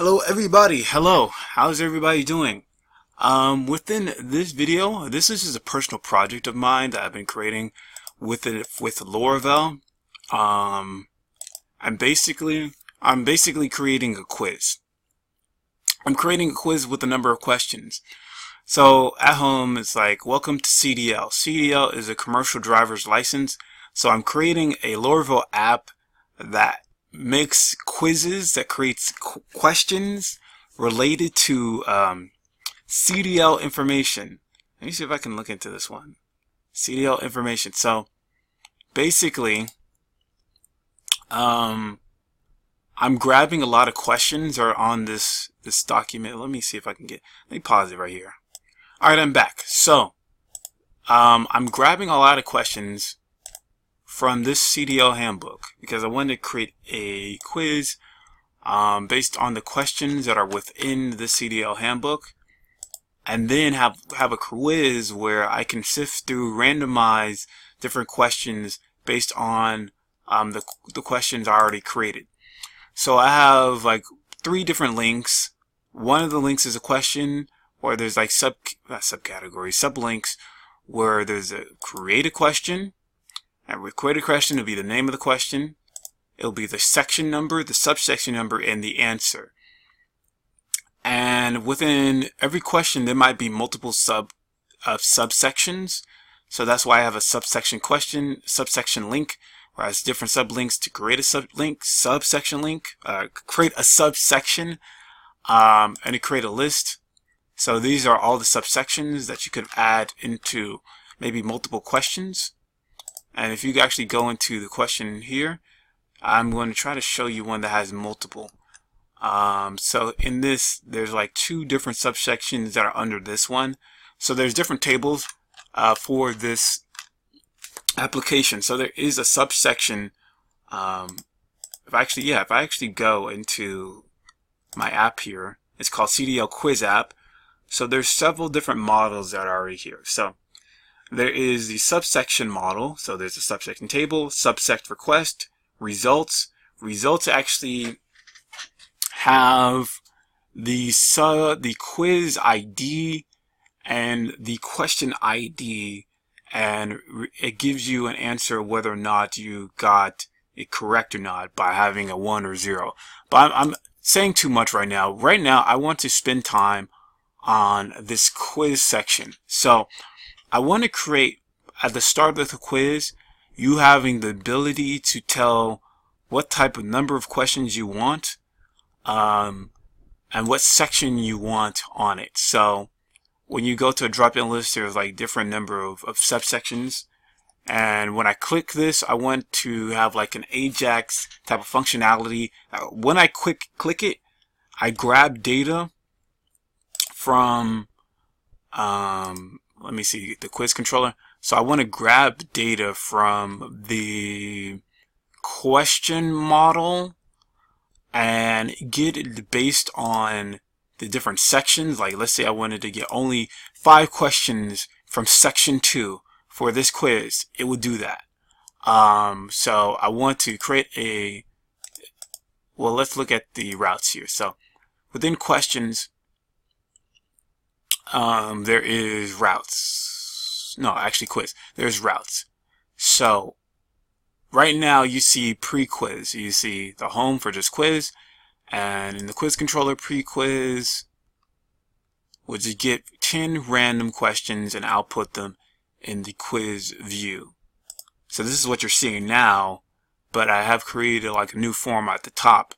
Hello everybody, hello, how's everybody doing? Within this video, this is just a personal project of mine that I've been creating with Laravel. Um, I'm basically creating a quiz. I'm creating a quiz with a number of questions. So at home, it's like, welcome to CDL. CDL is a commercial driver's license. So I'm creating a Laravel app that makes quizzes, that creates questions related to CDL information. Let me see if I can look into this one. CDL information. So basically, I'm grabbing a lot of questions are on this document. Let me see if I can let me pause it right here. Alright, I'm back. So, I'm grabbing a lot of questions from this CDL handbook because I wanted to create a quiz based on the questions that are within the CDL handbook, and then have a quiz where I can sift through, randomize different questions based on the questions I already created. So I have like 3 different links. One of the links is a question, or there's like subcategories, sublinks, where there's a create a question, and with create a question it'll be the name of the question, it'll be the section number, the subsection number, and the answer. And within every question there might be multiple subsections. So that's why I have a subsection question, subsection link, where it has different sublinks to create a subsection link, create a subsection, and to create a list. So these are all the subsections that you could add into maybe multiple questions. And if you actually go into the question here, I'm going to try to show you one that has multiple. So in this, there's like 2 different subsections that are under this one. So there's different tables for this application. So there is a subsection. If I actually go into my app here, it's called CDL Quiz App. So there's several different models that are already here. So there is the subsection model. So there's a subsection table, subsect request, results. Results actually have the quiz ID and the question ID, and it gives you an answer whether or not you got it correct or not by having a 1 or 0. But I'm saying too much right now. Right now I want to spend time on this quiz section. So I want to create, at the start of the quiz, you having the ability to tell what type of number of questions you want, and what section you want on it. So when you go to a drop-in list, there's like different number of subsections, and when I click this, I want to have like an Ajax type of functionality. When I click it, I grab data from let me see, the quiz controller. So I want to grab data from the question model and get it based on the different sections. Like, let's say I wanted to get only 5 questions from section 2 for this quiz, it would do that. So I want to create well, let's look at the routes here. So within questions, there is routes. No, actually quiz. There's routes. So right now you see pre-quiz. You see the home for just quiz, and in the quiz controller, pre-quiz would just get 10 random questions and output them in the quiz view. So this is what you're seeing now, but I have created like a new form at the top,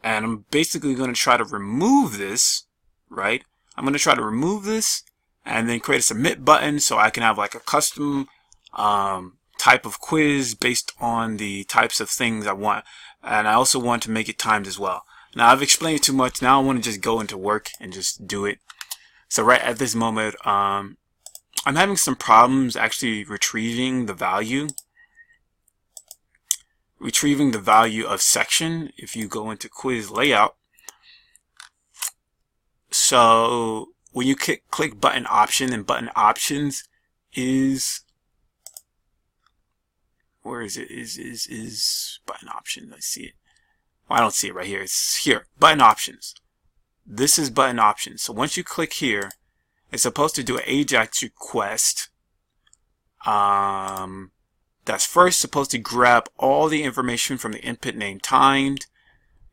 and I'm basically going to try to remove this, right? I'm going to try to remove this and then create a submit button so I can have like a custom type of quiz based on the types of things I want. And I also want to make it timed as well. Now I've explained too much. Now I want to just go into work and just do it. So right at this moment, I'm having some problems actually retrieving the value. Retrieving the value of section if you go into quiz layout. So when you click button option, and button options is, where is it? Is button option? I see it. Well, I don't see it right here. It's here. Button options. this is button options. So once you click here, it's supposed to do an AJAX request. That's first supposed to grab all the information from the input name timed.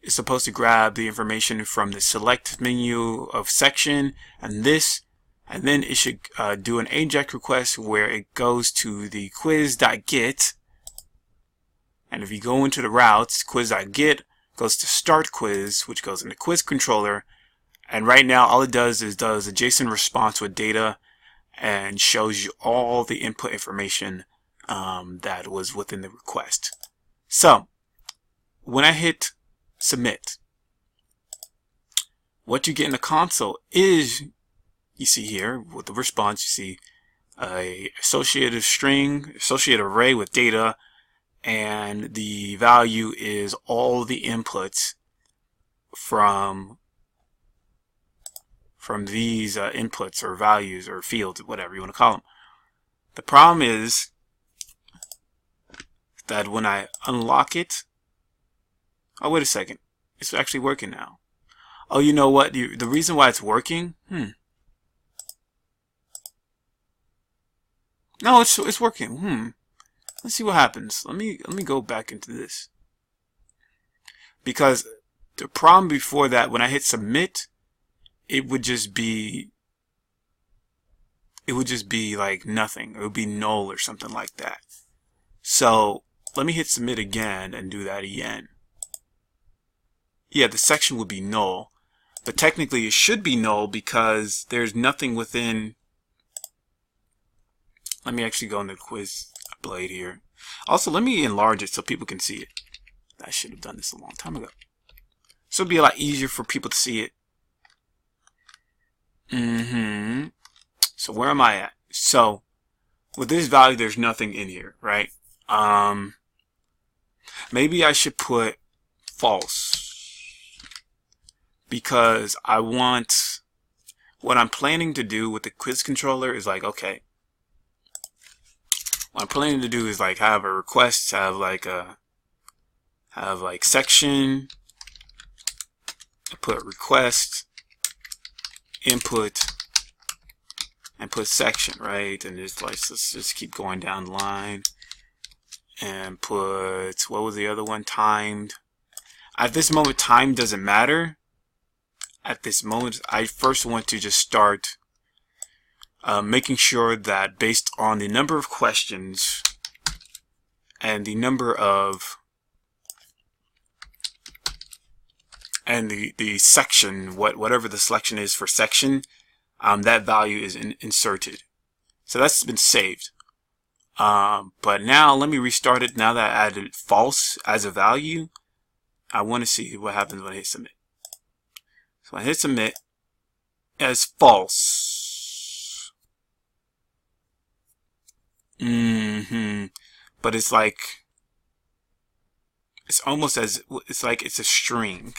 It's supposed to grab the information from the select menu of section and this, and then it should do an AJAX request where it goes to the quiz.get. And if you go into the routes, quiz.get goes to start quiz, which goes in the quiz controller. And right now, all it does is does a JSON response with data and shows you all the input information that was within the request. So when I hit submit, what you get in the console is, you see here with the response, you see a associative string, associative array with data, and the value is all the inputs from these inputs or values or fields, whatever you want to call them. The problem is that when I unlock it, oh, wait a second, it's actually working now. Oh, you know what? The reason why it's working, no, it's working. Let's see what happens. Let me go back into this, because the problem before that, when I hit submit, it would just be like nothing. It would be null or something like that. So let me hit submit again and do that again. Yeah, the section would be null, but technically it should be null because there's nothing within. Let me actually go into quiz blade here. Also, let me enlarge it so people can see it. I should have done this a long time ago. So it'll be a lot easier for people to see it. So where am I at? So with this value, there's nothing in here, right? Maybe I should put false, because I want, what I'm planning to do with the quiz controller is like, okay, what I'm planning to do is like have a request, have like section, put request, input, and put section, right? And just like, let's just keep going down the line and put, what was the other one? Timed. At this moment, time doesn't matter. At this moment, I first want to just start making sure that based on the number of questions and the number of the section, whatever the selection is for section, that value is inserted. So that's been saved. But now let me restart it. Now that I added false as a value, I want to see what happens when I hit submit. So I hit submit as false. But it's like, it's almost as, it's like it's a string.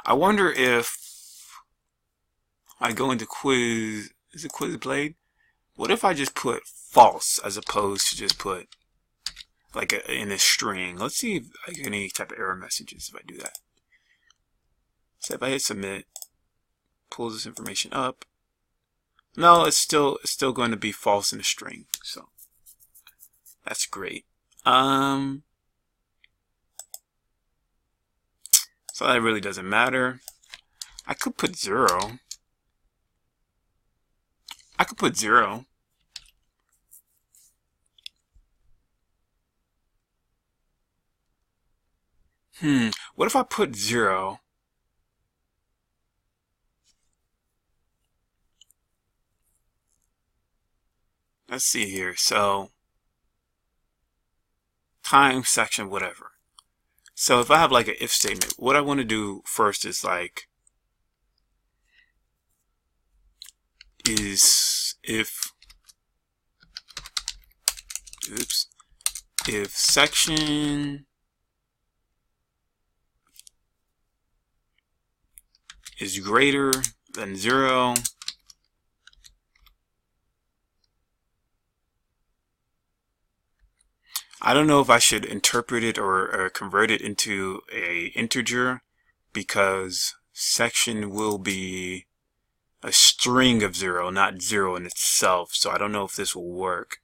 I wonder if I go into quiz, is it quiz blade? What if I just put false as opposed to just put like in a string? Let's see if I get any type of error messages if I do that. So if I hit submit, pulls this information up. No, it's still going to be false in a string. So that's great. So that really doesn't matter. I could put 0. I could put 0. What if I put 0? Let's see here. So time, section, whatever. So if I have like an if statement, what I want to do first is like, if section is greater than 0, I don't know if I should interpret it or convert it into a integer, because section will be a string of 0, not 0 in itself. So I don't know if this will work.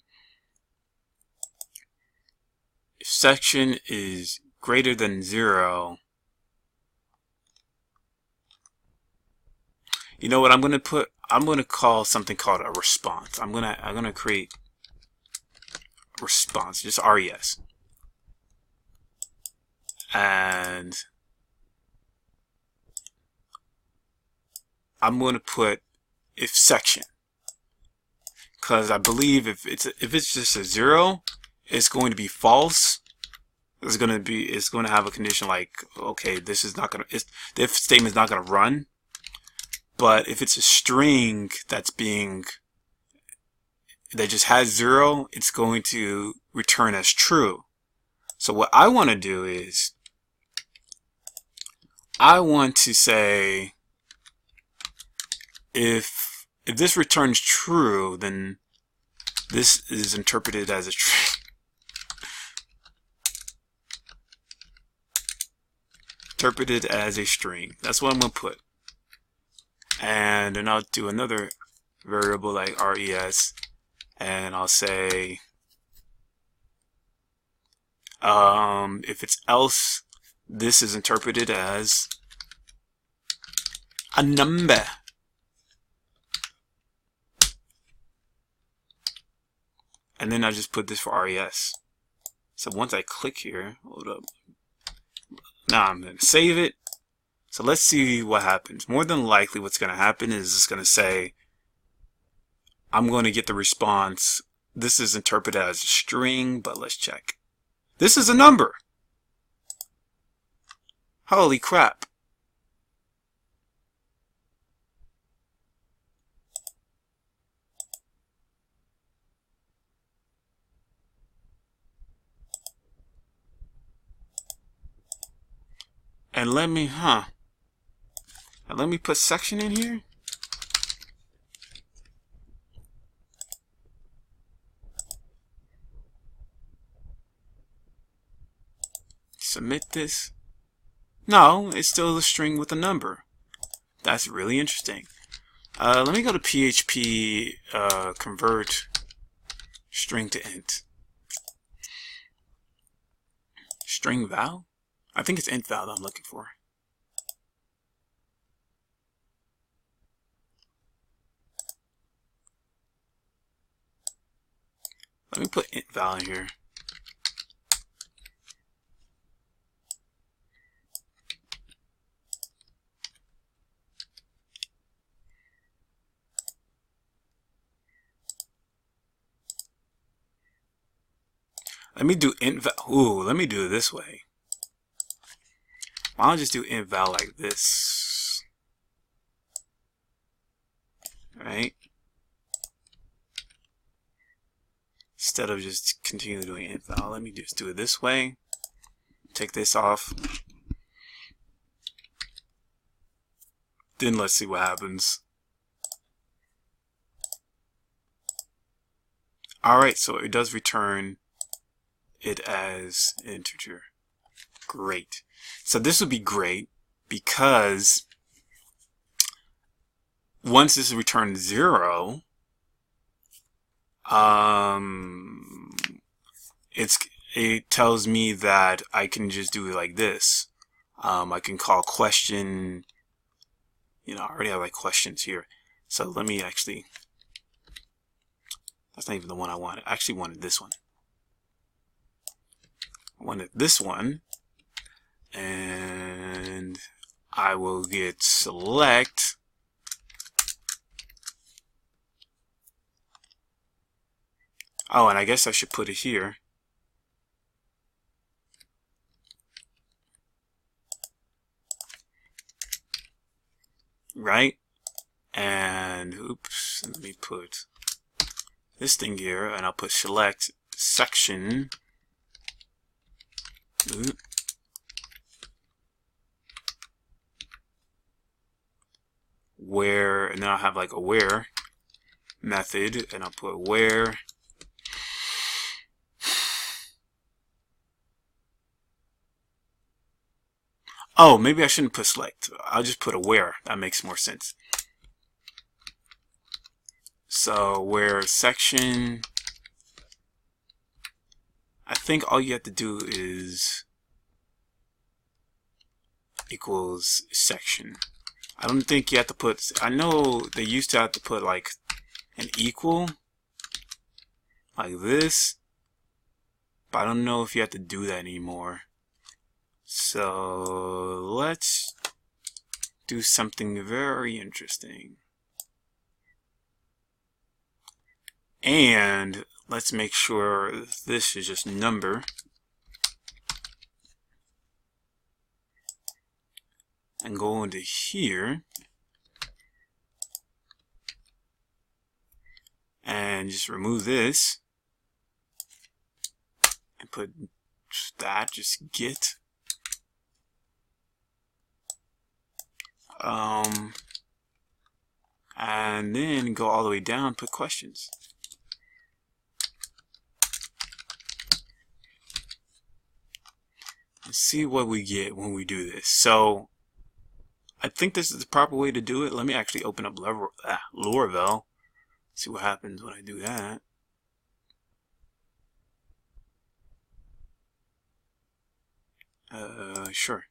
If section is greater than 0, you know what I'm going to put? I'm going to call something called a response. I'm going to create response, just res. And I'm going to put if section, because I believe if it's just a 0, it's going to be false. It's going to have a condition like, okay, this is not going to, the if statement is not going to run. But if it's a string that just has 0, it's going to return as true. So what I want to do is I want to say if this returns true, then this is interpreted as a string. Interpreted as a string. That's what I'm going to put. And then I'll do another variable like res, and I'll say if it's else, this is interpreted as a number. And then I just put this for res. So once I click here, hold up. Now I'm going to save it. So let's see what happens. More than likely what's going to happen is it's going to say, I'm going to get the response. This is interpreted as a string, but let's check. This is a number. Holy crap. And let me put section in here. Submit this. No, it's still a string with a number. That's really interesting. Let me go to PHP convert string to int. String val? I think it's int val that I'm looking for. Let me put int val in here. Let me do int val. Ooh, let me do it this way. Why don't I just do int val like this? Right? Instead of just continuing doing int val, let me just do it this way. Take this off. Then let's see what happens. Alright, so it does return it as an integer. Great. So this would be great because once this returns 0, it tells me that I can just do it like this. I can call question, I already have like questions here. So let me actually, that's not even the one I wanted. I actually wanted this one. I wanted this one, and I will get select. Oh, and I guess I should put it here. Right? And oops, let me put this thing here, and I'll put select section. Where, and then I'll have like a where method, and I'll put where Oh, maybe I shouldn't put select. I'll just put a where. That makes more sense. So where section, I think all you have to do is equals section. I don't think you have to put, I know they used to have to put like an equal like this, but I don't know if you have to do that anymore. So let's do something very interesting. And let's make sure this is just number. And go into here and just remove this and put that, just get and then go all the way down, put questions. Let's see what we get when we do this. So I think this is the proper way to do it. Let me actually open up Laravel. See what happens when I do that. Sure.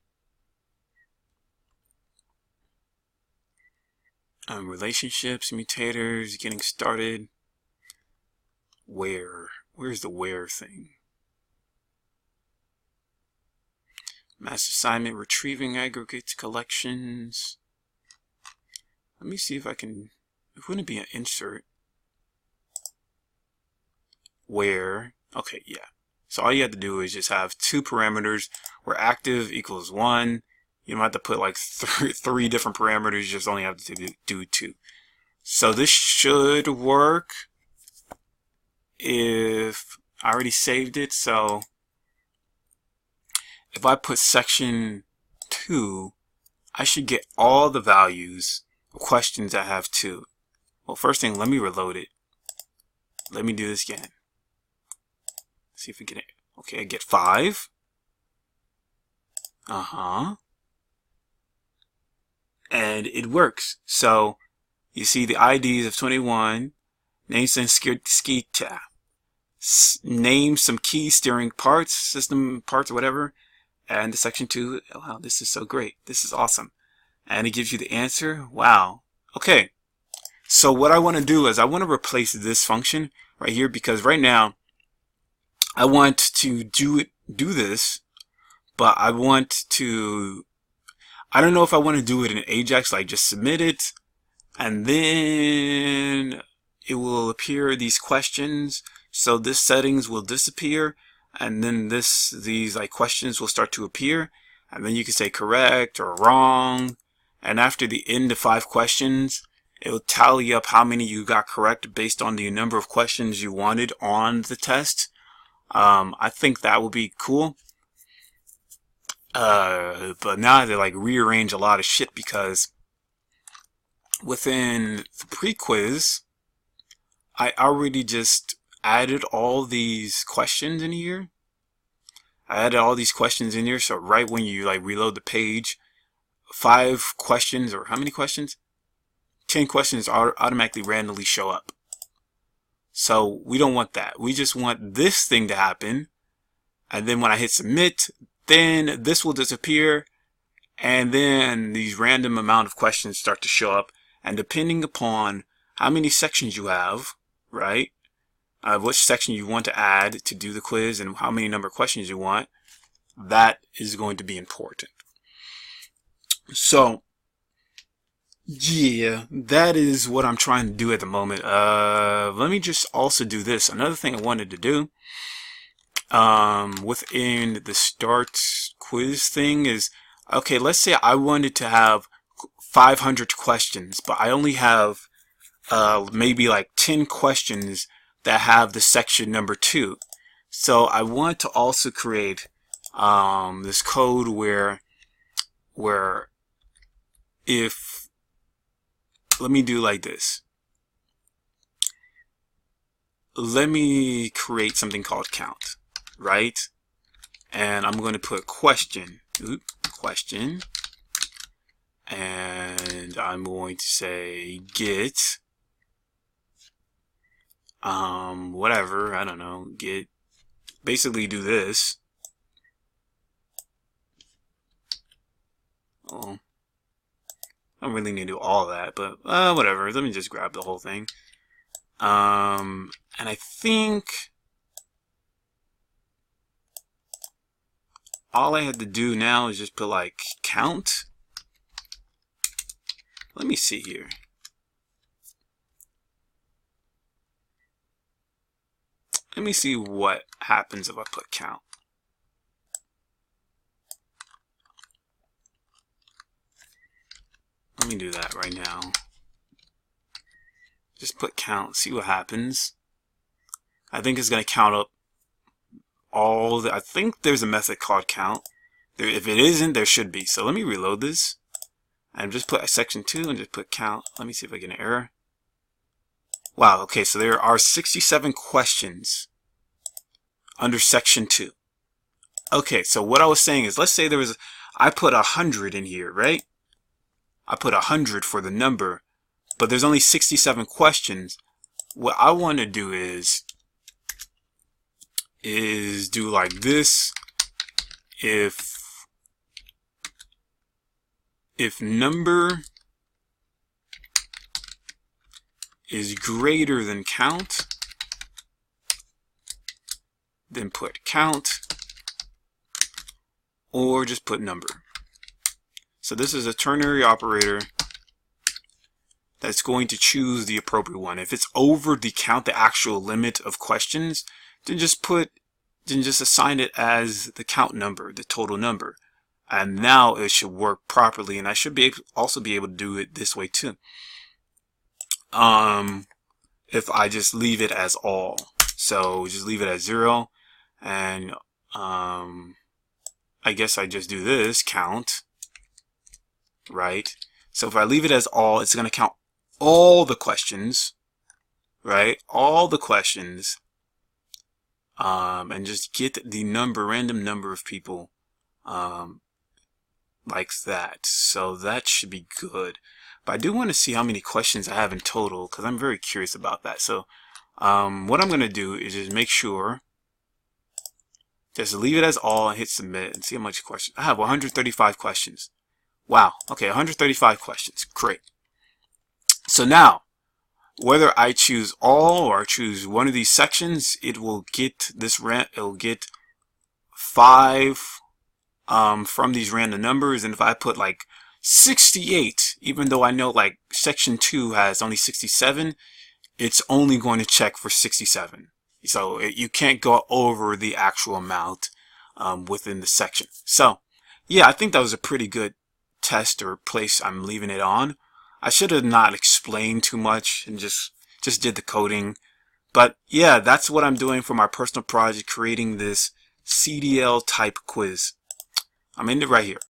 Relationships, mutators, getting started. Where's the where thing? Mass assignment, retrieving aggregates, collections. Let me see if I can, it wouldn't be an insert. Where, okay, yeah. So all you have to do is just have two parameters where active equals 1. You don't have to put like three different parameters, you just only have to do 2. So this should work if I already saved it. So if I put section 2, I should get all the values of questions I have 2. Well, first thing, let me reload it. Let me do this again. See if we get it. Okay, I get 5. And it works. So you see the IDs of 21, names and name some key steering parts, system parts, or whatever. And the section 2, wow, this is so great. This is awesome. And it gives you the answer. Wow. Okay. So what I want to do is I want to replace this function right here, because right now I want to do this, but I want to, I don't know if I want to do it in Ajax, like just submit it, and then it will appear these questions. So this settings will disappear, and then these like questions will start to appear, and then you can say correct or wrong, and after the end of 5 questions, it will tally up how many you got correct based on the number of questions you wanted on the test. I think that would be cool. But now I have to like rearrange a lot of shit, because within the pre-quiz, I already just added all these questions in here. So right when you like reload the page, 5 questions, or how many questions? 10 questions automatically randomly show up. So we don't want that. We just want this thing to happen. And then when I hit submit, then this will disappear. And then these random amount of questions start to show up. And depending upon how many sections you have, right? Which section you want to add to do the quiz and how many number of questions you want, that is going to be important. So yeah, that is what I'm trying to do at the moment. Let me just also do this. Another thing I wanted to do within the start quiz thing is, okay, let's say I wanted to have 500 questions, but I only have maybe like 10 questions that have the section number 2. So I want to also create this code where if, let me do like this. Let me create something called count, right? And I'm going to put question question, and I'm going to say get whatever, I don't know, get, basically do this. Oh, I don't really need to do all that, but whatever. Let me just grab the whole thing. And I think all I had to do now is just put like count. Let me see here. Let me see what happens if I put count. Let me do that right now. Just put count, see what happens. I think it's going to count up all the, I think there's a method called count. If it isn't, there should be. So let me reload this and just put section 2 and just put count. Let me see if I get an error. Wow, okay, so there are 67 questions under section 2. Okay, so what I was saying is, let's say there was, I put 100 in here, right? I put 100 for the number, but there's only 67 questions. What I want to do is do like this. If number is greater than count, then put count, or just put number. So this is a ternary operator that's going to choose the appropriate one. If it's over the count, the actual limit of questions, then just assign it as the count number, the total number. And now it should work properly, and I should also be able to do it this way too. If I just leave it as all. So just leave it as 0, and I guess I just do this, count, right? So if I leave it as all, it's going to count all the questions, right? All the questions, and just get the number, random number of people, like that. So that should be good. But I do want to see how many questions I have in total, because I'm very curious about that. So what I'm going to do is just make sure, just leave it as all and hit submit and see how much questions. I have 135 questions. Wow. Okay, 135 questions. Great. So now, whether I choose all or I choose one of these sections, it will get this it'll get 5 from these random numbers. And if I put like 68, even though I know like section 2 has only 67, it's only going to check for 67. So you can't go over the actual amount within the section. So yeah, I think that was a pretty good test or place I'm leaving it on. I should have not explained too much and just did the coding. But yeah, that's what I'm doing for my personal project, creating this CDL type quiz. I'm in it right here.